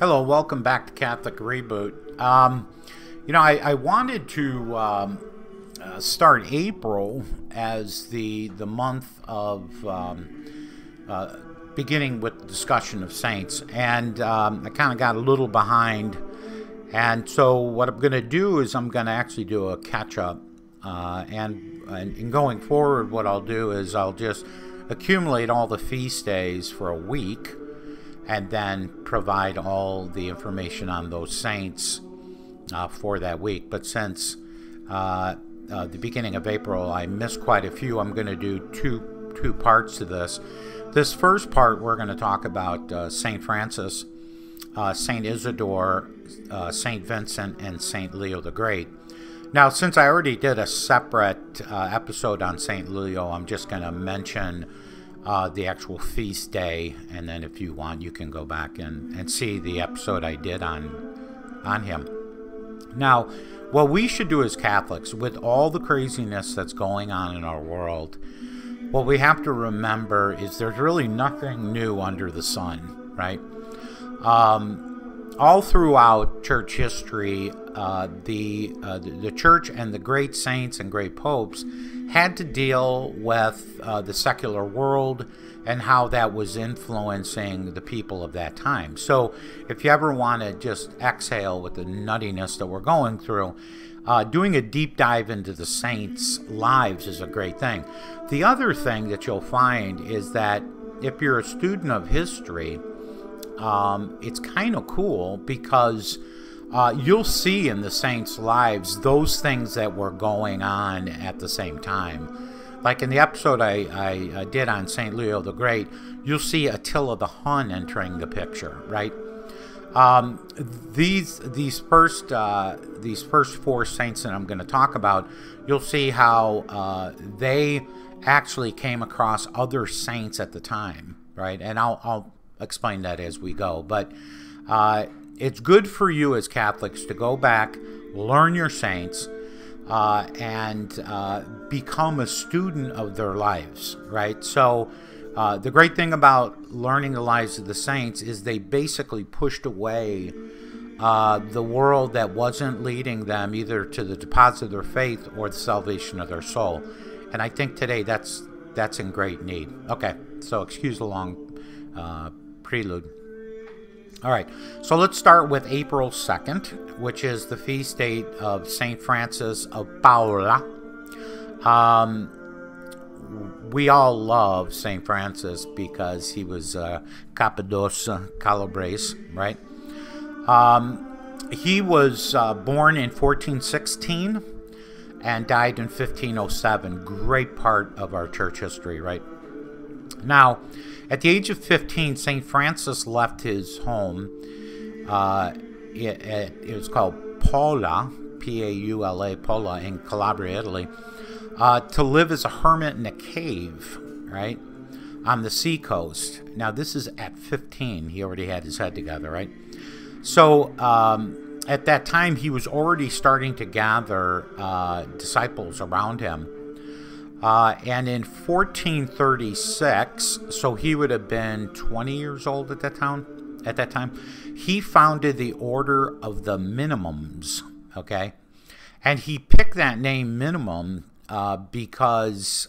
Hello, welcome back to Catholic Reboot. I wanted to start April as the month of beginning with the discussion of saints, and I kind of got a little behind, and so what I'm going to do is I'm going to actually do a catch-up, and going forward what I'll do is I'll just accumulate all the feast days for a week, and then provide all the information on those saints for that week. But since the beginning of April I missed quite a few, I'm going to do two parts to this. This first part we're going to talk about St. Francis, St. Isidore, St. Vincent, and St. Leo the Great. Now, since I already did a separate episode on St. Leo, I'm just going to mention the actual feast day, and then if you want you can go back and see the episode I did on him. Now, what we should do as Catholics, with all the craziness that's going on in our world, what we have to remember is there's really nothing new under the sun, right? All throughout church history, the church and the great saints and great popes had to deal with the secular world and how that was influencing the people of that time. So if you ever want to just exhale with the nuttiness that we're going through, doing a deep dive into the saints' lives is a great thing. The other thing that you'll find is that if you're a student of history, it's kind of cool because you'll see in the saints' lives those things that were going on at the same time. Like in the episode I did on St. Leo the Great, you'll see Attila the Hun entering the picture, right? These first four saints that I'm going to talk about, you'll see how they actually came across other saints at the time, right? And I'll explain that as we go. But it's good for you as Catholics to go back, learn your saints, and become a student of their lives, right? So the great thing about learning the lives of the saints is they basically pushed away the world that wasn't leading them either to the deposit of their faith or the salvation of their soul. And I think today that's in great need. Okay, so excuse the long prelude. All right, so let's start with April 2nd, which is the feast date of St. Francis of Paola. We all love St. Francis because he was Cappadocia Calabrese, right? He was born in 1416 and died in 1507. Great part of our church history, right? Now, at the age of 15, St. Francis left his home. It was called Paola, P-A-U-L-A, Paola, in Calabria, Italy, to live as a hermit in a cave, right, on the sea coast. Now, this is at 15. He already had his head together, right? So, at that time, he was already starting to gather disciples around him. And in 1436, so he would have been 20 years old at that time, he founded the Order of the Minimums, okay? And he picked that name Minimum because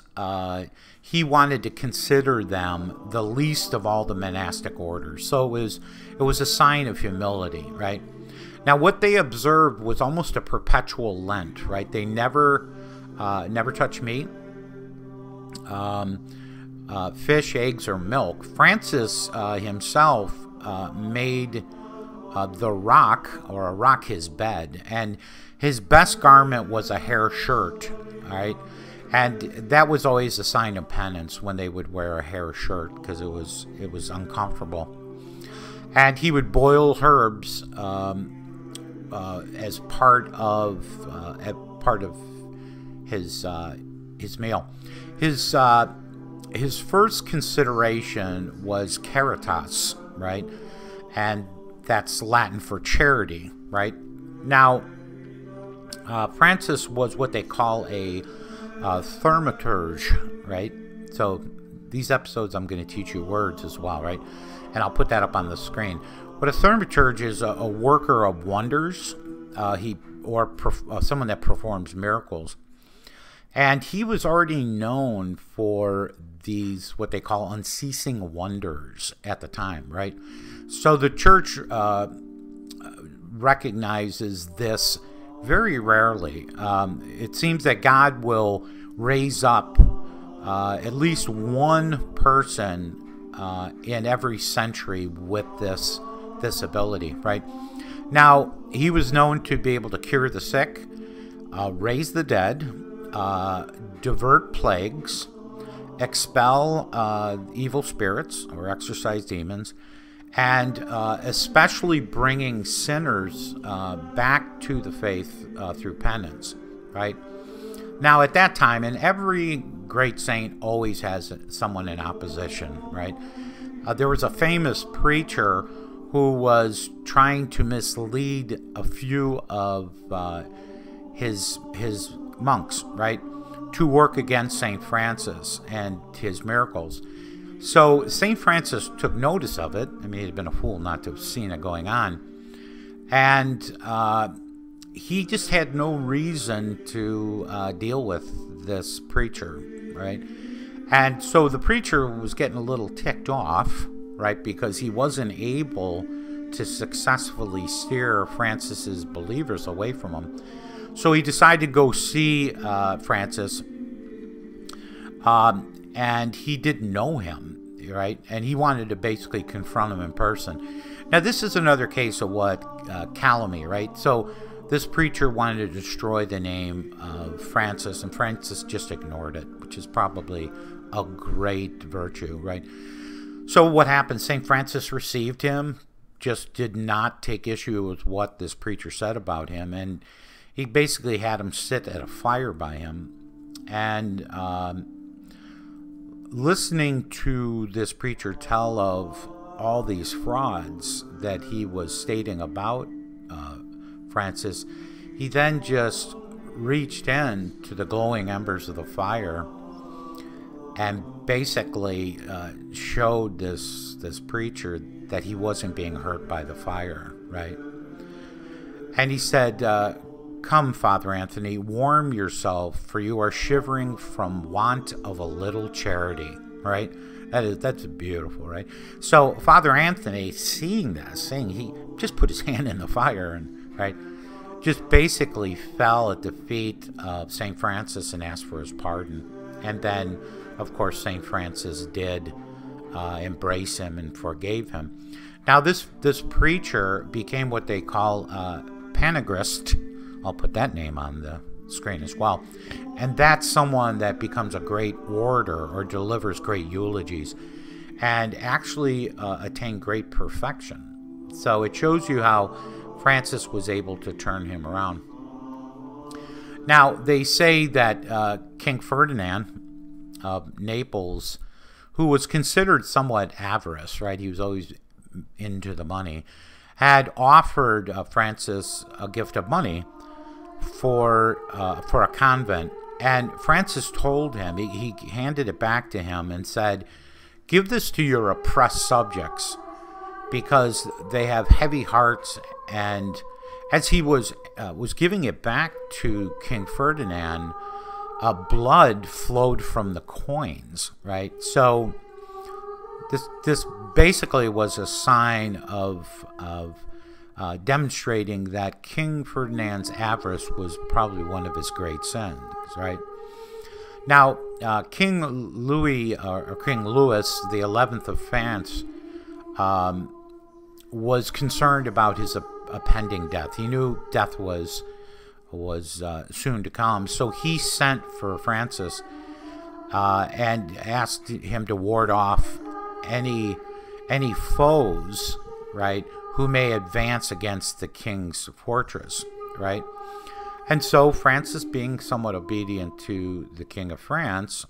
he wanted to consider them the least of all the monastic orders. So it was a sign of humility, right? Now, what they observed was almost a perpetual Lent, right? They never touched meat. Fish, eggs, or milk. Francis himself made the rock, or a rock, his bed, and his best garment was a hair shirt, right? And that was always a sign of penance when they would wear a hair shirt because it was uncomfortable. And he would boil herbs as part of his meal. His first consideration was caritas, right? And that's Latin for charity, right? Now, Francis was what they call a thaumaturge, right? So these episodes I'm going to teach you words as well, right? And I'll put that up on the screen. But a thaumaturge is a worker of wonders, someone that performs miracles. And he was already known for these, what they call unceasing wonders at the time, right? So the church recognizes this very rarely. It seems that God will raise up at least one person in every century with this ability, right? Now, he was known to be able to cure the sick, raise the dead, divert plagues, expel evil spirits or exorcise demons, and especially bringing sinners back to the faith through penance, right? Now, at that time, and every great saint always has someone in opposition, right? There was a famous preacher who was trying to mislead a few of his monks, right, to work against St. Francis and his miracles. So St. Francis took notice of it. I mean, he'd been a fool not to have seen it going on. And he just had no reason to deal with this preacher, right? And so the preacher was getting a little ticked off, right, because he wasn't able to successfully steer Francis's believers away from him. So he decided to go see Francis, and he didn't know him, right? And he wanted to basically confront him in person. Now, this is another case of what calumny, right? So this preacher wanted to destroy the name of Francis, and Francis just ignored it, which is probably a great virtue, right? So what happened? St. Francis received him, just did not take issue with what this preacher said about him, and he basically had him sit at a fire by him. And listening to this preacher tell of all these frauds that he was stating about Francis, he then just reached in to the glowing embers of the fire and basically showed this preacher that he wasn't being hurt by the fire, right? And he said, "Come, Father Anthony, warm yourself, for you are shivering from want of a little charity," right? That's beautiful, right? So Father Anthony, seeing he just put his hand in the fire and, right, just basically fell at the feet of St. Francis and asked for his pardon. And then, of course, St. Francis did embrace him and forgave him. Now, this preacher became what they call panegyrist. I'll put that name on the screen as well. And that's someone that becomes a great orator or delivers great eulogies and actually attain great perfection. So it shows you how Francis was able to turn him around. Now, they say that King Ferdinand of Naples, who was considered somewhat avarice, right? He was always into the money, had offered Francis a gift of money for a convent. And Francis told him, he handed it back to him and said, "Give this to your oppressed subjects, because they have heavy hearts." And as he was giving it back to King Ferdinand, blood flowed from the coins, right? So this basically was a sign of demonstrating that King Ferdinand's avarice was probably one of his great sins, right? Now, King Louis, or King Louis the 11th of France, was concerned about his impending death. He knew death was soon to come, so he sent for Francis and asked him to ward off any foes, right, who may advance against the king's fortress, right? And so Francis, being somewhat obedient to the King of France,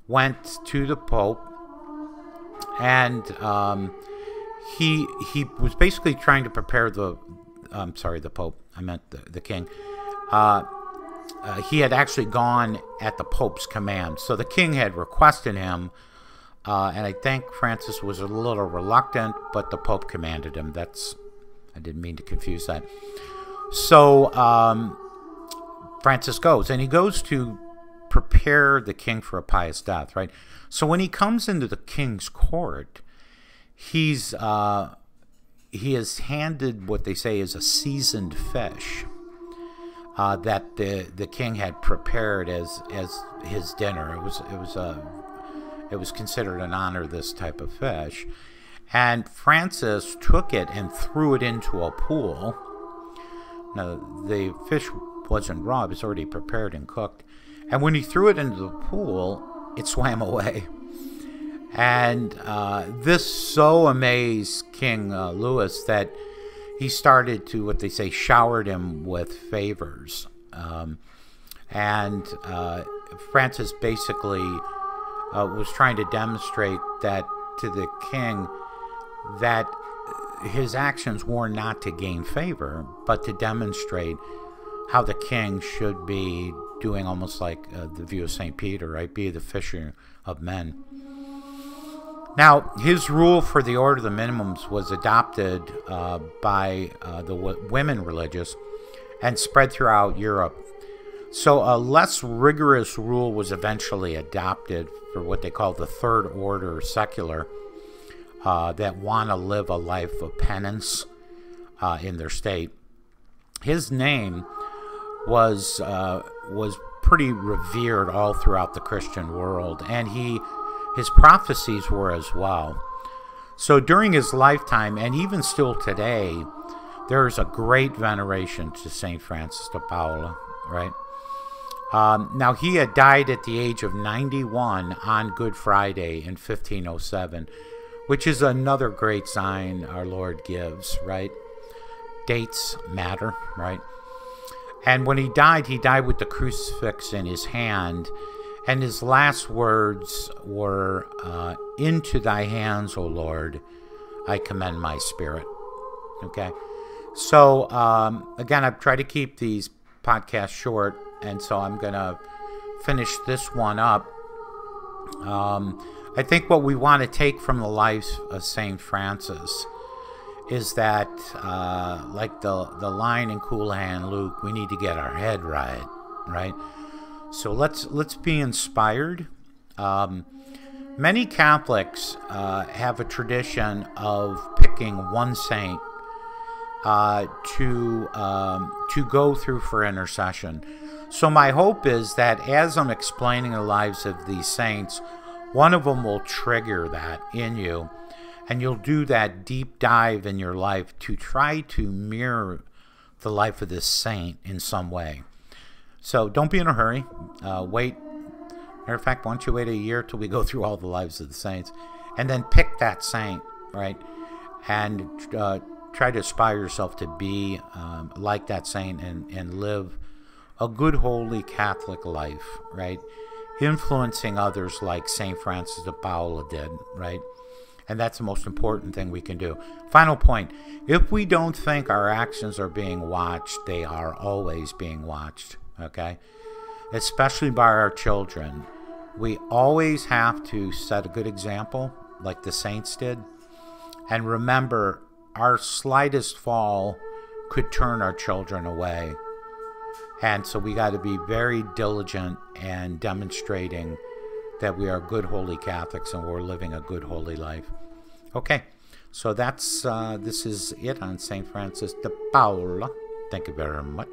went to the Pope, and he was basically trying to prepare the Pope, I meant the King. He had actually gone at the Pope's command. So the King had requested him And I think Francis was a little reluctant, but the Pope commanded him. I didn't mean to confuse that. So Francis goes, and he goes to prepare the king for a pious death, right? So when he comes into the king's court, he is handed what they say is a seasoned fish that the king had prepared as his dinner. It was considered an honor, this type of fish. And Francis took it and threw it into a pool. Now, the fish wasn't raw, it was already prepared and cooked. And when he threw it into the pool, it swam away. And this so amazed King Louis that he started to, what they say, showered him with favors. Francis basically was trying to demonstrate that to the king that his actions were not to gain favor, but to demonstrate how the king should be doing, almost like the view of St. Peter, right? Be the fisher of men. Now, his rule for the Order of the Minims was adopted by the women religious and spread throughout Europe. So a less rigorous rule was eventually adopted for what they call the Third Order secular, that want to live a life of penance in their state. His name was pretty revered all throughout the Christian world, and his prophecies were as well. So during his lifetime, and even still today, there is a great veneration to St. Francis de Paola, right? Now, he had died at the age of 91 on Good Friday in 1507, which is another great sign our Lord gives, right? Dates matter, right? And when he died with the crucifix in his hand, and his last words were, "Into thy hands, O Lord, I commend my spirit." Okay? So, again, I've tried to keep these podcasts short, and so I'm going to finish this one up. I think what we want to take from the life of St. Francis is that, like the line in Cool Hand Luke, we need to get our head right, right? So let's be inspired. Many Catholics have a tradition of picking one saint to go through for intercession. So my hope is that as I'm explaining the lives of these saints, one of them will trigger that in you, and you'll do that deep dive in your life to try to mirror the life of this saint in some way. So don't be in a hurry. Wait. Matter of fact, why don't you wait a year till we go through all the lives of the saints, and then pick that saint, right? And try to aspire yourself to be like that saint and live a good, holy Catholic life, right? Influencing others like St. Francis de Paola did, right? And that's the most important thing we can do. Final point. If we don't think our actions are being watched, they are always being watched, okay? Especially by our children. We always have to set a good example, like the saints did. And remember, our slightest fall could turn our children away. And so we got to be very diligent and demonstrating that we are good, holy Catholics and we're living a good, holy life. Okay, so this is it on St. Francis de Paola. Thank you very much.